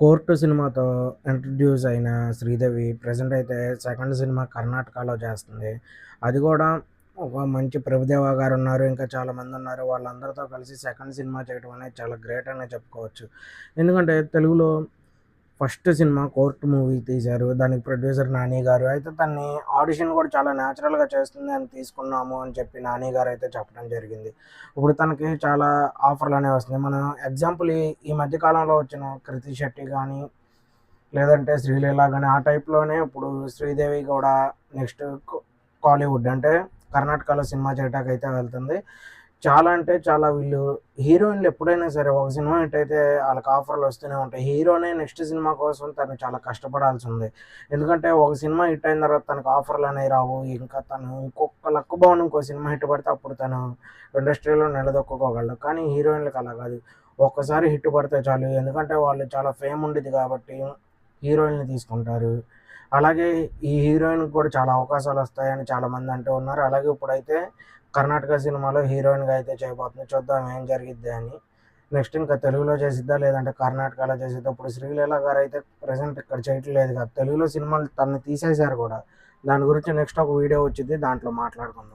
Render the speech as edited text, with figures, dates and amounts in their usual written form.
'Court' సినిమాతో introduce అయిన Sridevi present అయితే సెకండ్ సినిమా కర్ణాటకలో చేస్తుంది. అది గూడా ఒక మంచి ప్రభుదేవా గారున్నారు. ఇంకా చాలామందున్నారు. వాళ్ళందరితో కలిసి సెకండ్ సినిమా చేయడం అనేది చాలా గ్రేట్ అనే చెప్పుకోవచ్చు. ఎందుకంటే తెలుగులో ఫస్ట్ సినిమా 'కోర్టు' మూవీ తీశారు. దానికి ప్రొడ్యూసర్ 'నాని' గారు. అయితే తనని ఆడిషన్ కూడా చాలా న్యాచురల్‌గా చేస్తుంది అని తీసుకున్నాము అని చెప్పి 'నాని' గారైతే చెప్పడం జరిగింది. ఇప్పుడు తనకి చాలా ఆఫర్‌లనేవి వస్తున్నాయి. మనం ఎగ్జాంపుల్ ఈ మధ్య కాలంలో వచ్చిన 'కృతి శెట్టి' గాని, లేదంటే 'శ్రీలీల' గాని ఆ టైప్‌లోనే ఇప్పుడు శ్రీదేవి గూడా నెక్స్ట్ కాలీవుడ్ అంటే కర్ణాటకలో సినిమా చేయటానికైతే వెళ్తుంది. చాలా అంటే చాలా వీళ్ళు హీరోయిన్‌లు ఎప్పుడైనా సరే ఒక సినిమా హిట్ అయితే ఆళ్ళకి ఆఫర్‌లు వస్తూనే ఉంటాయి. హీరోనే నెక్స్ట్ సినిమా కోసం తను చాలా కష్టపడాల్సుంది. ఎందుకంటే ఒక సినిమా హిట్ అయిన తర్వాత తనకు ఆఫర్‌లనేవి రావు. ఇంకా తను ఇంకొక లక్ బావుండి ఇంకో సినిమా హిట్ పడితే అప్పుడు తను ఇండస్ట్రీలో నిలదొక్కుకోగలడు. కానీ హీరోయిన్‌లకి అలా కాదు. ఒక్కసారి హిట్ పడితే చాలు. ఎందుకంటే వాళ్ళు చాలా ఫేమ్ ఉండిద్ది కాబట్టి హీరోయిన్‌ని తీసుకుంటారు. అలాగే ఈ హీరోయిన్‌కి కూడా చాలా అవకాశాలొస్తాయని చాలామంది అంటూ ఉన్నారు. అలాగే ఇప్పుడైతే కర్ణాటక సినిమాలో హీరోయిన్‌గా అయితే చేయబోతుంది. చూద్దాం ఏం జరిగిద్ది అని. నెక్స్ట్ ఇంకా తెలుగులో చేసిద్దా? లేదంటే కర్ణాటకలో చేసిద్దా? ఇప్పుడు 'శ్రీలీల' గారైతే ప్రెజెంట్ ఇక్కడ చేయట్లేదు కదా! తెలుగులో సినిమాలు తనని తీసేశారు గూడా. దాని గురించి నెక్స్ట్ ఒక వీడియో వచ్చిద్ది. దాంట్లో మాట్లాడుకుందాం.